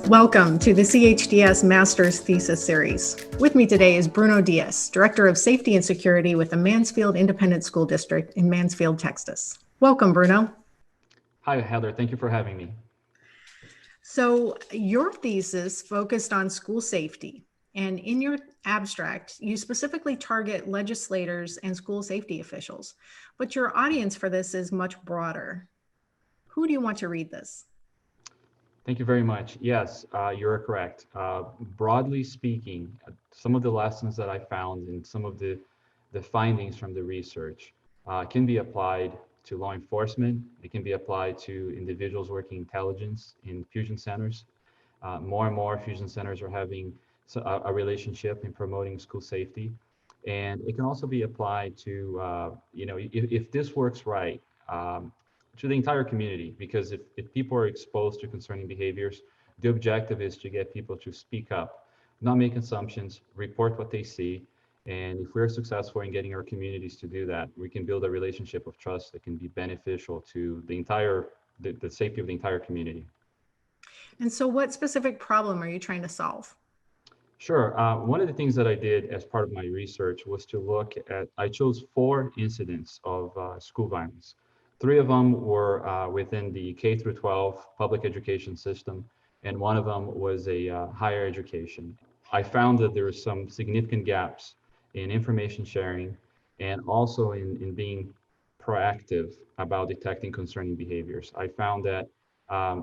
Welcome to the CHDS Master's Thesis Series. With me today is Bruno Dias, Director of Safety and Security with the Mansfield Independent School District in Mansfield, Texas. Welcome, Bruno. Hi, Heather. Thank you for having me. So your thesis focused on school safety, and in your abstract, you specifically target legislators and school safety officials, but your audience for this is much broader. Who do you want to read this? Thank you very much. Yes, you're correct. Broadly speaking, some of the lessons that I found and some of the findings from the research can be applied to law enforcement. It can be applied to individuals working intelligence in fusion centers. More and more fusion centers are having a relationship in promoting school safety. And it can also be applied to, if this works right, to the entire community, because if people are exposed to concerning behaviors, the objective is to get people to speak up, not make assumptions, report what they see. And if we're successful in getting our communities to do that, we can build a relationship of trust that can be beneficial to the safety of the entire community. And so what specific problem are you trying to solve? Sure. One of the things that I did as part of my research was to look at, I chose 4 incidents of school violence. 3 of them were within the K through 12 public education system, and one of them was a higher education. I found that there were some significant gaps in information sharing and also in being proactive about detecting concerning behaviors. I found that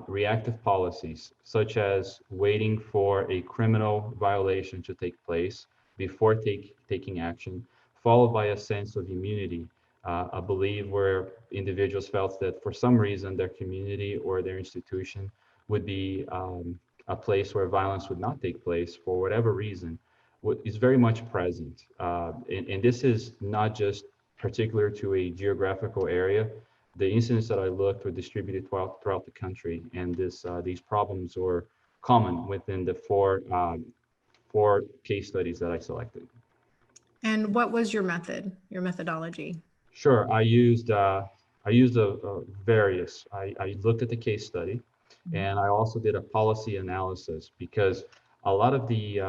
reactive policies, such as waiting for a criminal violation to take place before taking action, followed by a sense of immunity, I believe where individuals felt that for some reason their community or their institution would be a place where violence would not take place for whatever reason, is very much present. And this is not just particular to a geographical area. The incidents that I looked were distributed throughout the country, and these problems were common within the four case studies that I selected. And what was your methodology? Sure, I used various. I looked at the case study, and I also did a policy analysis, because a lot of the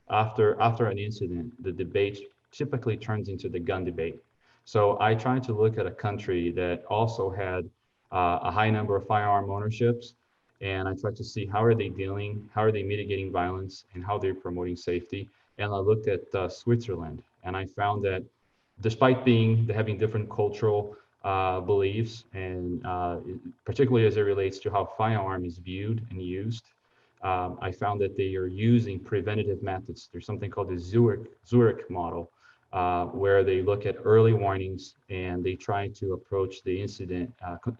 after an incident, the debate typically turns into the gun debate. So I tried to look at a country that also had a high number of firearm ownerships, and I tried to see how are they dealing, how are they mitigating violence, and how they're promoting safety. And I looked at Switzerland, and I found that despite having different cultural beliefs, and particularly as it relates to how firearm is viewed and used, I found that they are using preventative methods. There's something called the Zurich model, where they look at early warnings and they try to approach the incident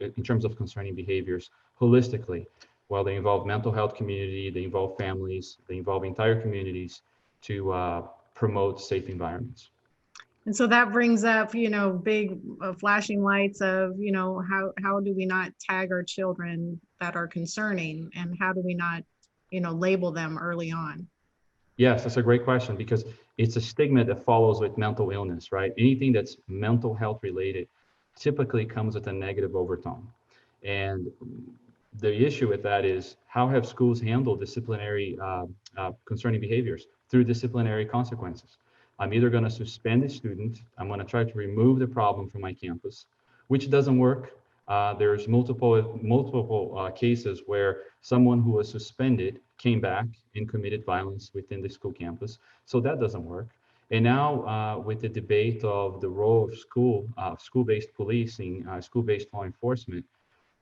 in terms of concerning behaviors holistically. While they involve mental health community, they involve families, they involve entire communities to promote safe environments. And so that brings up, big flashing lights of, how do we not tag our children that are concerning, and how do we not, label them early on? Yes, that's a great question, because it's a stigma that follows with mental illness, right? Anything that's mental health related typically comes with a negative overtone. And the issue with that is, how have schools handled disciplinary concerning behaviors? Through disciplinary consequences. I'm either going to suspend a student, I'm going to try to remove the problem from my campus, which doesn't work. There's multiple cases where someone who was suspended came back and committed violence within the school campus. So that doesn't work. And now with the debate of the role of school-based policing, school-based law enforcement,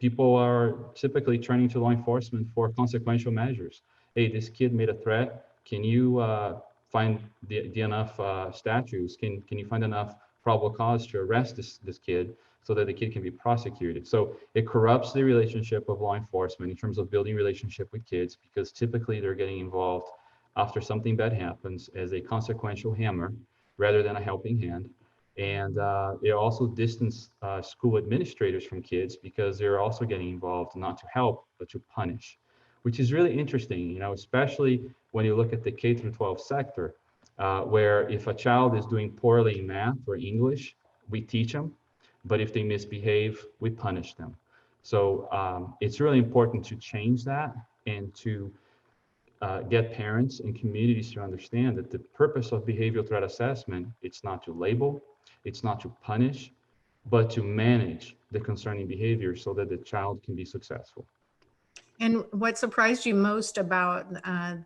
people are typically turning to law enforcement for consequential measures. Hey, this kid made a threat. Can you find the enough statutes? Can you find enough probable cause to arrest this kid so that the kid can be prosecuted? So it corrupts the relationship of law enforcement in terms of building relationship with kids, because typically they're getting involved after something bad happens as a consequential hammer rather than a helping hand. And it also distance school administrators from kids, because they're also getting involved not to help but to punish, which is really interesting, especially when you look at the K through 12 sector, where if a child is doing poorly in math or English, we teach them, but if they misbehave, we punish them. So it's really important to change that, and to get parents and communities to understand that the purpose of behavioral threat assessment, it's not to label, it's not to punish, but to manage the concerning behavior so that the child can be successful. And what surprised you most about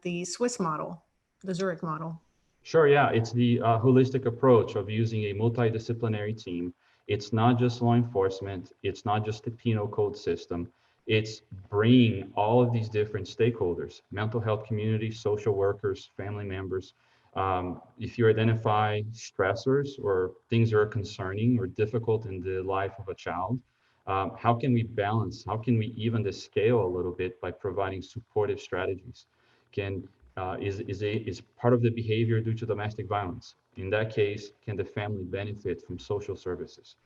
the Swiss model, the Zurich model? Sure, yeah, it's the holistic approach of using a multidisciplinary team. It's not just law enforcement, it's not just the penal code system. It's bringing all of these different stakeholders, mental health community, social workers, family members. If you identify stressors or things that are concerning or difficult in the life of a child, how can we balance? How can we even the scale a little bit by providing supportive strategies? Can is part of the behavior due to domestic violence? In that case, can the family benefit from social services?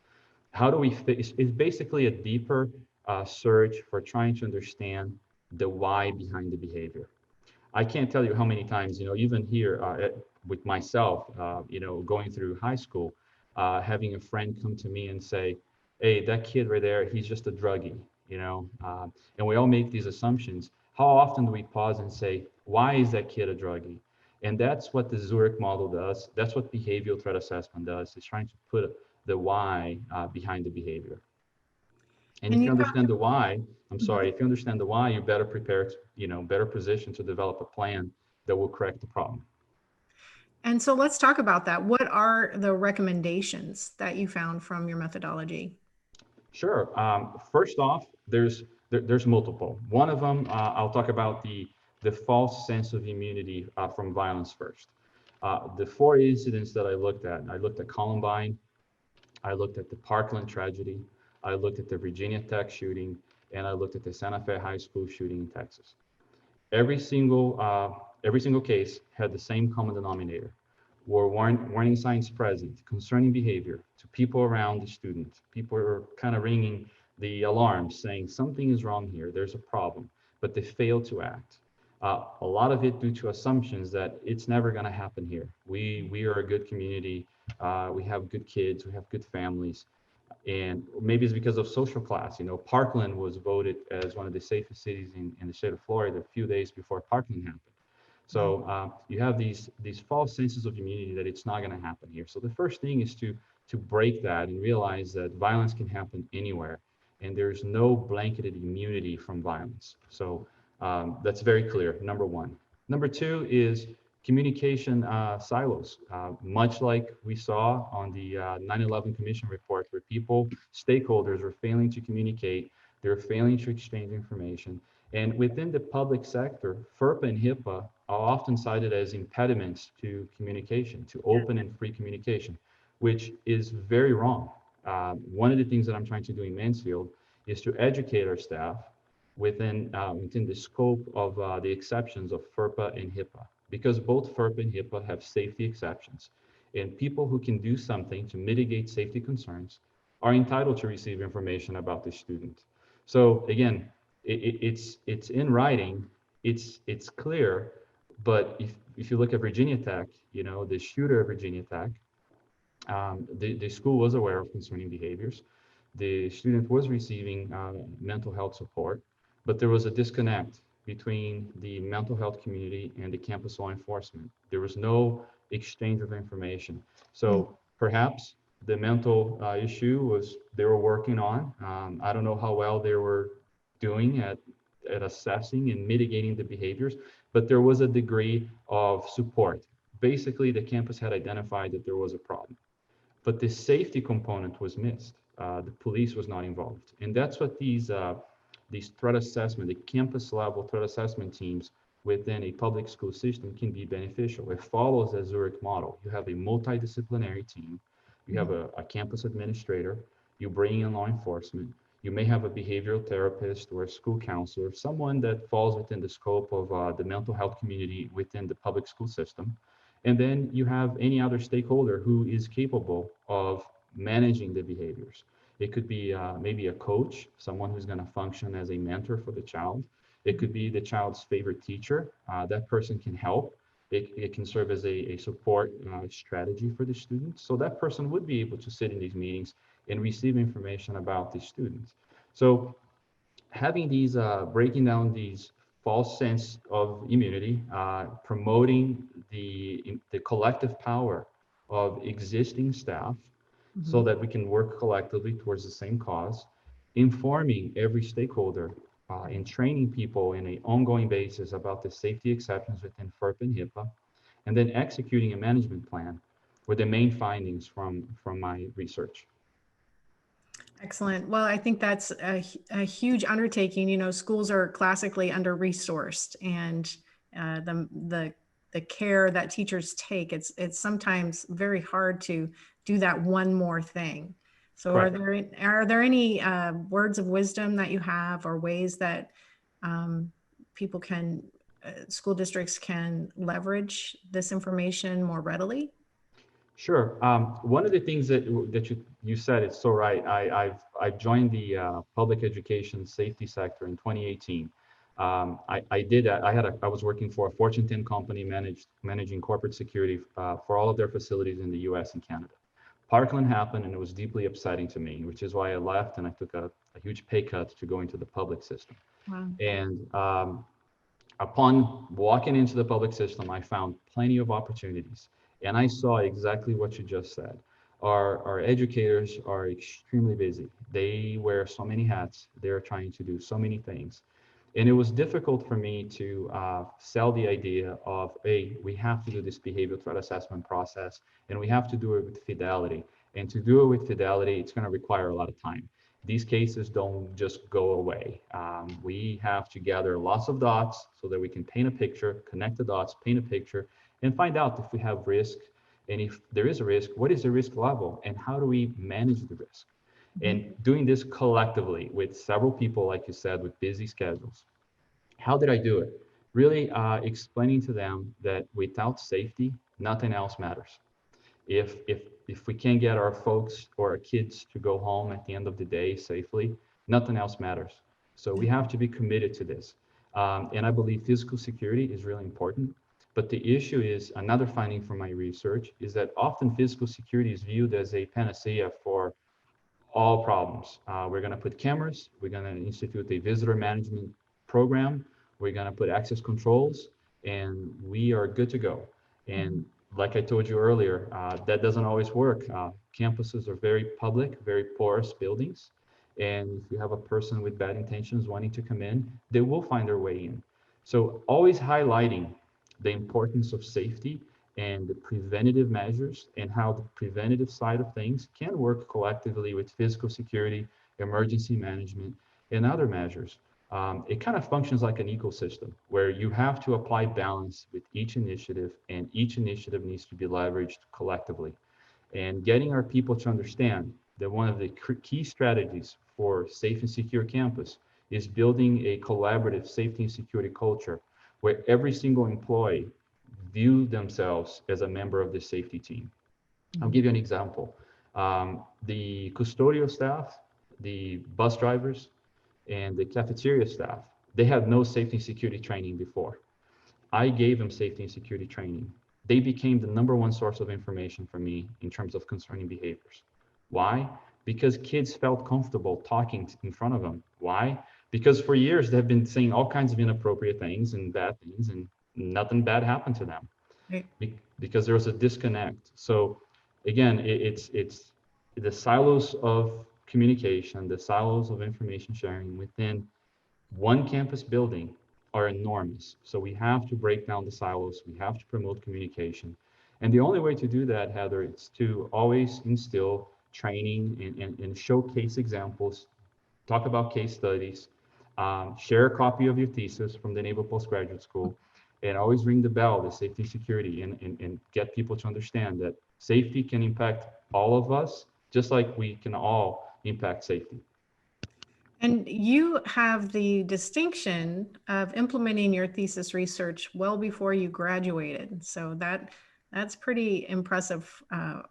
How do we fix? It's basically a deeper search for trying to understand the why behind the behavior. I can't tell you how many times, even here with myself, going through high school, having a friend come to me and say, "Hey, that kid right there, he's just a druggie," and we all make these assumptions. How often do we pause and say, "Why is that kid a druggie?" And that's what the Zurich model does. That's what behavioral threat assessment does. It's trying to put the why behind the behavior. And And if you you understand the why, I'm talk, sorry, if you understand the why, you're better prepared, better positioned to develop a plan that will correct the problem. and so let's talk about that. What are the recommendations that you found from your methodology? Sure. First off, there's multiple. One of them, I'll talk about the false sense of immunity from violence first. The four incidents that I looked at Columbine, I looked at the Parkland tragedy, I looked at the Virginia Tech shooting, and I looked at the Santa Fe High School shooting in Texas. Every single case had the same common denominator. Were warning signs present concerning behavior to people around the student. People are kind of ringing the alarms saying something is wrong here, there's a problem, but they failed to act. A lot of it due to assumptions that it's never going to happen here. We are a good community. We have good kids. We have good families. And maybe it's because of social class. Parkland was voted as one of the safest cities in the state of Florida a few days before Parkland happened. So you have these false senses of immunity that it's not going to happen here. So the first thing is to break that and realize that violence can happen anywhere, and there's no blanketed immunity from violence. So that's very clear. Number one. Number two is communication silos, much like we saw on the 9/11 Commission report, where stakeholders are failing to communicate, they're failing to exchange information. And within the public sector, FERPA and HIPAA are often cited as impediments to communication, to open and free communication, which is very wrong. One of the things that I'm trying to do in Mansfield is to educate our staff within the scope of the exceptions of FERPA and HIPAA, because both FERPA and HIPAA have safety exceptions. And people who can do something to mitigate safety concerns are entitled to receive information about the student. So again, it's in writing, it's clear, but if you look at Virginia Tech, the shooter of Virginia Tech, the school was aware of concerning behaviors. The student was receiving mental health support, but there was a disconnect between the mental health community and the campus law enforcement. There was no exchange of information. So perhaps the mental issue was they were working on. I don't know how well they were doing at assessing and mitigating the behaviors, but there was a degree of support. Basically, the campus had identified that there was a problem, but the safety component was missed. The police was not involved, and that's what these threat assessment, the campus level threat assessment teams within a public school system can be beneficial. It follows the Zurich model. You have a multidisciplinary team, you have a campus administrator, you bring in law enforcement, you may have a behavioral therapist or a school counselor, someone that falls within the scope of the mental health community within the public school system. And then you have any other stakeholder who is capable of managing the behaviors. It could be maybe a coach, someone who's going to function as a mentor for the child. It could be the child's favorite teacher. That person can help. It can serve as a support strategy for the students. So that person would be able to sit in these meetings and receive information about the students. So having these, breaking down these false sense of immunity, promoting the collective power of existing staff so Mhm. that we can work collectively towards the same cause, informing every stakeholder and training people in an ongoing basis about the safety exceptions within FERP and HIPAA, and then executing a management plan were the main findings from my research. Excellent. Well, I think that's a huge undertaking. You know, schools are classically under-resourced, and the care that teachers take, it's sometimes very hard to do that one more thing. So, Correct. are there any words of wisdom that you have, or ways that people can, school districts can leverage this information more readily? Sure. One of the things that you said is so right. I've joined the public education safety sector in 2018. I did that. I was working for a Fortune 10 company managing corporate security for all of their facilities in the U.S. and Canada. Parkland happened, and it was deeply upsetting to me, which is why I left and I took a huge pay cut to go into the public system. Wow. And upon walking into the public system, I found plenty of opportunities. And I saw exactly what you just said. Our educators are extremely busy. They wear so many hats. They're trying to do so many things. And it was difficult for me to sell the idea of, hey, we have to do this behavioral threat assessment process, and we have to do it with fidelity. And to do it with fidelity, it's going to require a lot of time. These cases don't just go away. We have to gather lots of dots so that we can paint a picture, connect the dots, paint a picture, and find out if we have risk. And if there is a risk, what is the risk level, and how do we manage the risk? Mhm. And doing this collectively with several people, like you said, with busy schedules. How did I do it? Really explaining to them that without safety, nothing else matters. If we can't get our folks or our kids to go home at the end of the day safely, nothing else matters. So we have to be committed to this. And I believe physical security is really important. But the issue is, another finding from my research is that often physical security is viewed as a panacea for all problems. We're going to put cameras. We're going to institute a visitor management program. We're going to put access controls, and we are good to go. Mhm. And like I told you earlier, that doesn't always work. Campuses are very public, very porous buildings. And if you have a person with bad intentions wanting to come in, they will find their way in. So always highlighting the importance of safety and the preventative measures, and how the preventative side of things can work collectively with physical security, emergency management, and other measures. It kind of functions like an ecosystem where you have to apply balance with each initiative, and each initiative needs to be leveraged collectively. And getting our people to understand that one of the key strategies for safe and secure campus is building a collaborative safety and security culture where every single employee view themselves as a member of the safety team. I'll Mhm. give you an example. The custodial staff, the bus drivers, and the cafeteria staff, they had no safety and security training before. I gave them safety and security training. They became the number one source of information for me in terms of concerning behaviors. Why? Because kids felt comfortable talking in front of them. Why? Because for years they've been saying all kinds of inappropriate things and bad things, and nothing bad happened to them Right. because there was a disconnect. So again, it's the silos of communication, the silos of information sharing within one campus building are enormous. So we have to break down the silos. We have to promote communication. And the only way to do that, Heather, is to always instill training and showcase examples, talk about case studies, share a copy of your thesis from the Naval Postgraduate School, and always ring the bell, the safety and security, and get people to understand that safety can impact all of us, just like we can all impact safety. And you have the distinction of implementing your thesis research well before you graduated. So that's pretty impressive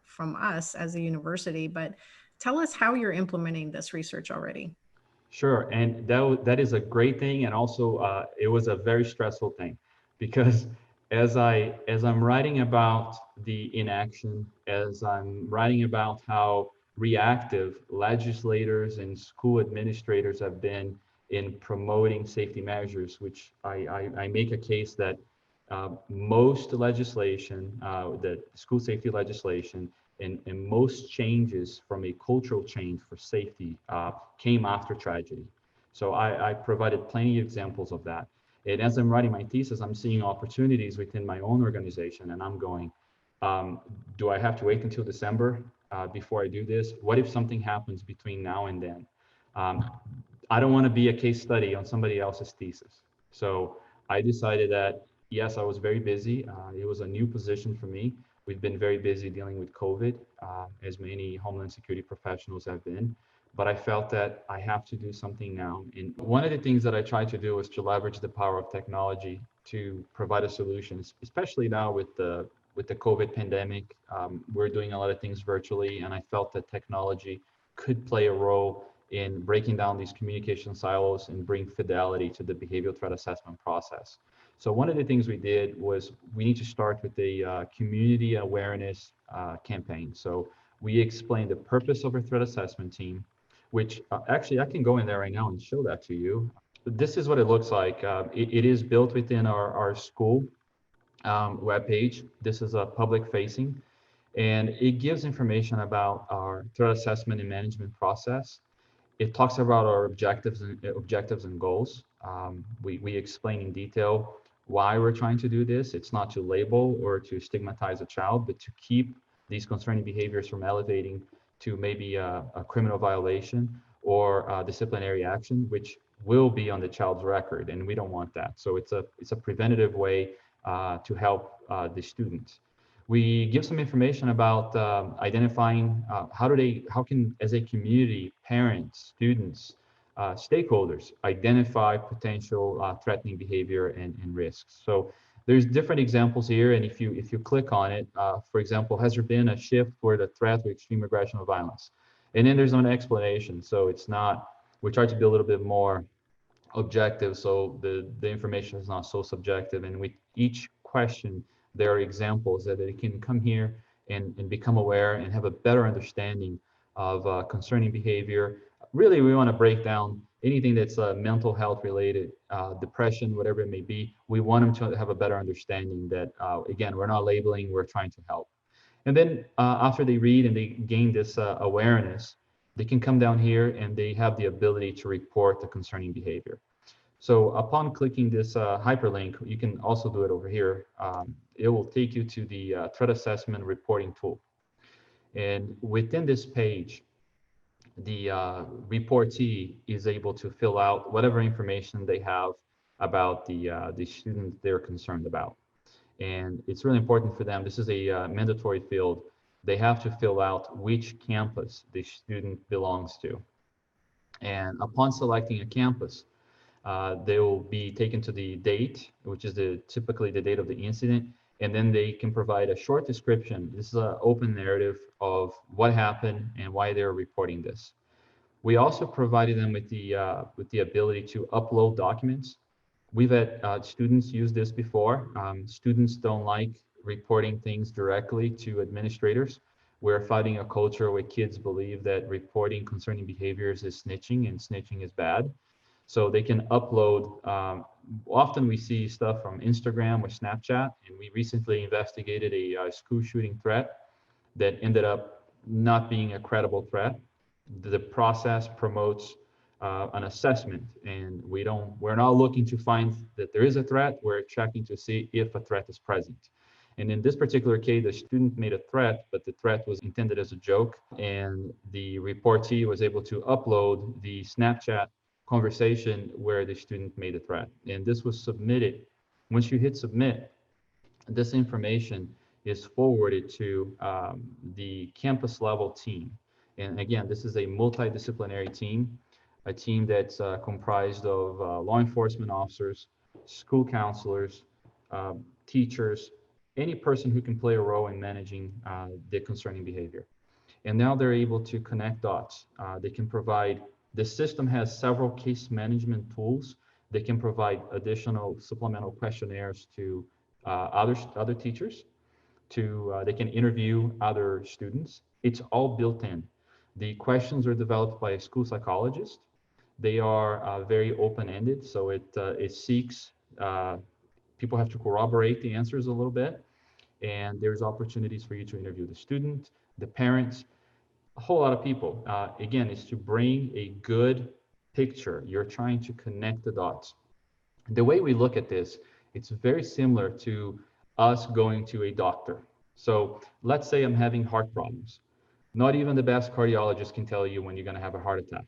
from us as a university. But tell us how you're implementing this research already. Sure, and that is a great thing, and also it was a very stressful thing, because as I'm writing about the inaction, as I'm writing about how reactive legislators and school administrators have been in promoting safety measures, which I make a case that most legislation, the school safety legislation, and most changes from a cultural change for safety came after tragedy. So I provided plenty of examples of that. And as I'm writing my thesis, I'm seeing opportunities within my own organization, and I'm going, do I have to wait until December before I do this? What if something happens between now and then? Um, I don't want to be a case study on somebody else's thesis. So I decided that, yes, I was very busy. It was a new position for me. We've been very busy dealing with COVID, as many Homeland Security professionals have been. But I felt that I have to do something now. And one of the things that I tried to do was to leverage the power of technology to provide a solution, especially now with the COVID pandemic. We're doing a lot of things virtually, and I felt that technology could play a role in breaking down these communication silos and bring fidelity to the behavioral threat assessment process. So one of the things we did was we need to start with a community awareness campaign. So we explained the purpose of our threat assessment team, which actually I can go in there right now and show that to you. This is what it looks like. It is built within our school webpage. This is a public facing, and it gives information about our threat assessment and management process. It talks about our objectives and goals. We explain in detail why we're trying to do this. It's not to label or to stigmatize a child, but to keep these concerning behaviors from elevating to maybe a criminal violation or disciplinary action, which will be on the child's record, and we don't want that. So it's a preventative way to help the students. We give some information about identifying how can, as a community, parents, students, stakeholders, identify potential threatening behavior and risks. So there's different examples here, and if you click on it, for example, has there been a shift toward the threat of extreme aggression or violence? And then there's an explanation. So it's not, we try to be a little bit more objective, so the information is not so subjective. And with each question, there are examples that they can come here and become aware and have a better understanding of concerning behavior. Really, we want to break down anything that's mental health related, depression, whatever it may be. We want them to have a better understanding that, again, we're not labeling, we're trying to help. And then after they read and they gain this awareness, they can come down here and they have the ability to report the concerning behavior. So upon clicking this hyperlink, you can also do it over here. It will take you to the threat assessment reporting tool. And within this page, the reportee is able to fill out whatever information they have about the student they're concerned about. And it's really important for them. This is a mandatory field. They have to fill out which campus the student belongs to. And upon selecting a campus, they will be taken to the date, which is typically the date of the incident, and then they can provide a short description. This is an open narrative of what happened and why they're reporting this. We also provided them with the ability to upload documents. We've had students use this before. Students don't like reporting things directly to administrators. We're fighting a culture where kids believe that reporting concerning behaviors is snitching, and snitching is bad. So they can upload. Often we see stuff from Instagram or Snapchat, and we recently investigated a school shooting threat that ended up not being a credible threat. The process promotes an assessment, and we're not looking to find that there is a threat. We're checking to see if a threat is present. And in this particular case, the student made a threat, but the threat was intended as a joke, and the reportee was able to upload the Snapchat conversation where the student made a threat. And this was submitted. Once you hit submit, this information is forwarded to the campus level team. And again, this is a multidisciplinary team, a team that's comprised of law enforcement officers, school counselors, teachers, any person who can play a role in managing the concerning behavior. And now they're able to connect dots. They can provide, the system has several case management tools. They can provide additional supplemental questionnaires to other teachers. They can interview other students. It's all built in. The questions are developed by a school psychologist. They are very open-ended, so it seeks people have to corroborate the answers a little bit, and there's opportunities for you to interview the student, the parents, a whole lot of people. Again, is to bring a good picture. You're trying to connect the dots. The way we look at this, it's very similar to us going to a doctor. So let's say I'm having heart problems. Not even the best cardiologist can tell you when you're going to have a heart attack.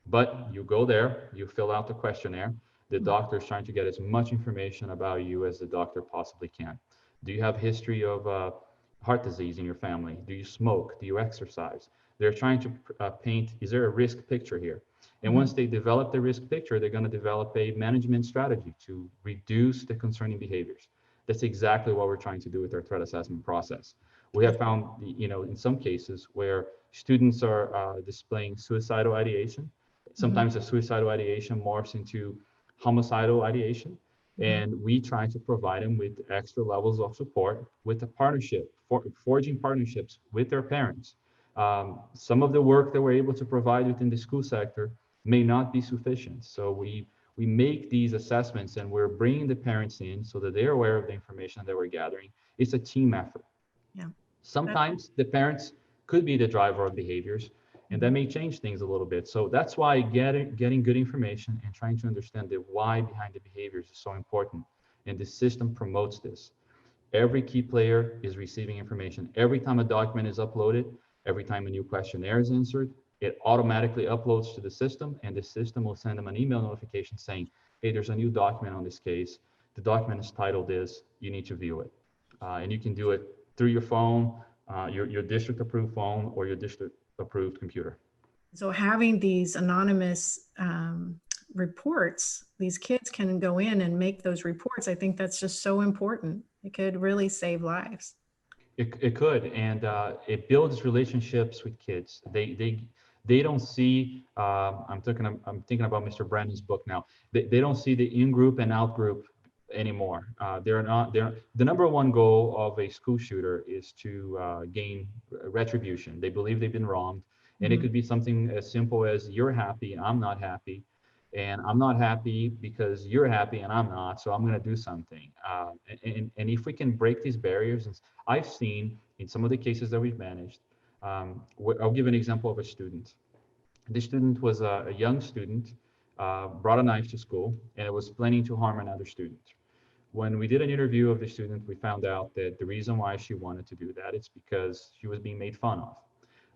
But you go there, you fill out the questionnaire. The doctor is trying to get as much information about you as the doctor possibly can. Do you have history of heart disease in your family? Do you smoke? Do you exercise? They're trying to paint, is there a risk picture here? And once they develop the risk picture, they're going to develop a management strategy to reduce the concerning behaviors. That's exactly what we're trying to do with our threat assessment process. We have found, in some cases where students are displaying suicidal ideation, sometimes the suicidal ideation morphs into homicidal ideation, and we try to provide them with extra levels of support with a partnership, forging partnerships with their parents. Some of the work that we're able to provide within the school sector may not be sufficient. So we make these assessments and we're bringing the parents in so that they're aware of the information that we're gathering. It's a team effort. Yeah. Sometimes the parents could be the driver of behaviors, and that may change things a little bit. So that's why getting good information and trying to understand the why behind the behaviors is so important. And the system promotes this. Every key player is receiving information. Every time a document is uploaded, every time a new questionnaire is answered, it automatically uploads to the system, and the system will send them an email notification saying, hey, there's a new document on this case. The document is titled this, you need to view it. And you can do it through your phone, your district approved phone, or your district approved computer. So having these anonymous reports, these kids can go in and make those reports. I think that's just so important. It could really save lives. It could, and it builds relationships with kids. They don't see. I'm thinking about Mr. Brandon's book now. They don't see the in group and out group anymore. They're the number one goal of a school shooter is to gain retribution. They believe they've been wronged, and it could be something as simple as you're happy, I'm not happy, and I'm not happy because you're happy and I'm not, so I'm going to do something. And if we can break these barriers, and I've seen in some of the cases that we've managed, I'll give an example of a student. This student was a young student, brought a knife to school, and it was planning to harm another student. When we did an interview of the student, we found out that the reason why she wanted to do that is because she was being made fun of.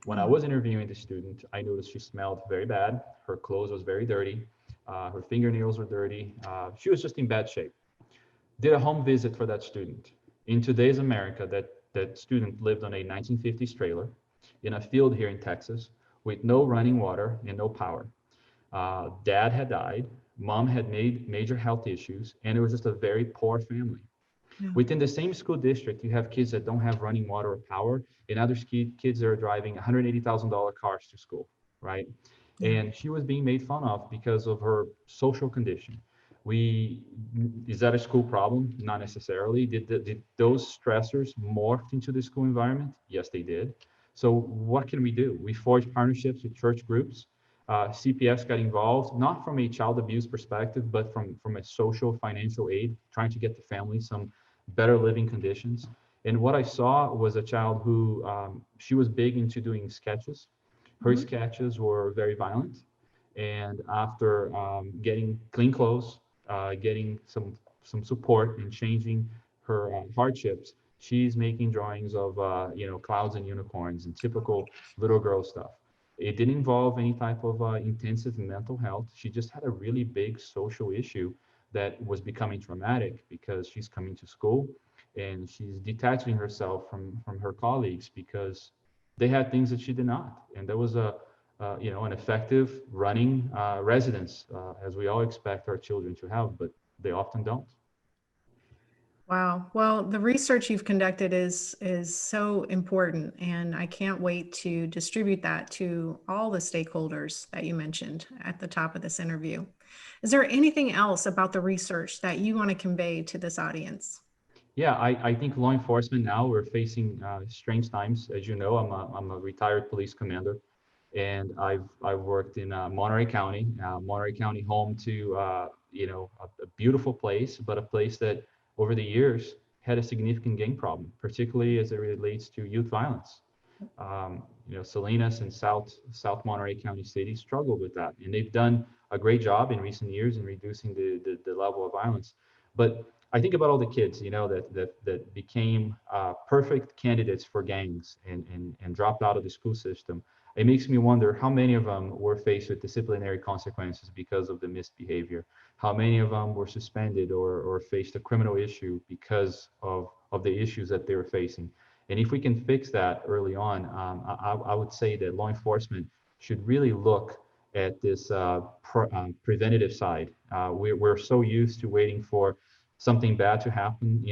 When I was interviewing the student, I noticed she smelled very bad. Her clothes was very dirty. Her fingernails were dirty. She was just in bad shape. Did a home visit for that student. In today's America, that student lived on a 1950s trailer in a field here in Texas with no running water and no power. Dad had died. Mom had made major health issues, and it was just a very poor family. Yeah. Within the same school district, you have kids that don't have running water or power, and other kids that are driving $180,000 cars to school, right? Yeah. And she was being made fun of because of her social condition. Is that a school problem? Not necessarily. Did those stressors morph into the school environment? Yes, they did. So what can we do? We forged partnerships with church groups. CPS got involved, not from a child abuse perspective, but from a social financial aid, trying to get the family some better living conditions. And what I saw was a child who she was big into doing sketches. Her sketches were very violent. And after getting clean clothes, getting some support and changing her hardships, she's making drawings of clouds and unicorns and typical little girl stuff. It didn't involve any type of intensive mental health. She just had a really big social issue that was becoming traumatic because she's coming to school and she's detaching herself from her colleagues because they had things that she did not. And there was an effective running residence, as we all expect our children to have, but they often don't. Wow. Well, the research you've conducted is so important, and I can't wait to distribute that to all the stakeholders that you mentioned at the top of this interview. Is there anything else about the research that you want to convey to this audience? Yeah, I think law enforcement now we're facing strange times. As you know, I'm a retired police commander. And I've worked in Monterey County. Monterey County, home to a beautiful place, but a place that over the years had a significant gang problem, particularly as it relates to youth violence. Salinas and South Monterey County City struggle with that, and they've done a great job in recent years in reducing the level of violence. But I think about all the kids, that became perfect candidates for gangs and dropped out of the school system. It makes me wonder how many of them were faced with disciplinary consequences because of the misbehavior. How many of them were suspended or faced a criminal issue because of the issues that they were facing. And if we can fix that early on, I would say that law enforcement should really look at this preventative side. We're so used to waiting for something bad to happen.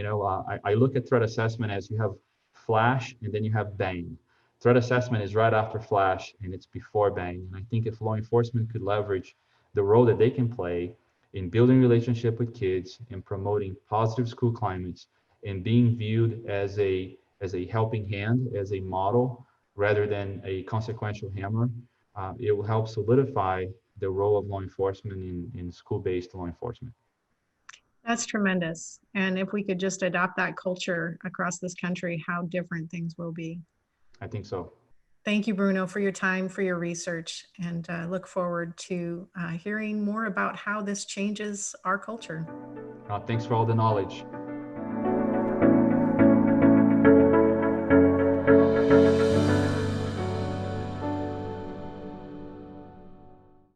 I look at threat assessment as you have flash and then you have bang. Threat assessment is right after flash and it's before bang. And I think if law enforcement could leverage the role that they can play in building relationship with kids and promoting positive school climates and being viewed as a helping hand, as a model, rather than a consequential hammer, it will help solidify the role of law enforcement in school-based law enforcement. That's tremendous. And if we could just adopt that culture across this country, how different things will be. I think so. Thank you, Bruno, for your time, for your research, and look forward to hearing more about how this changes our culture. Thanks for all the knowledge.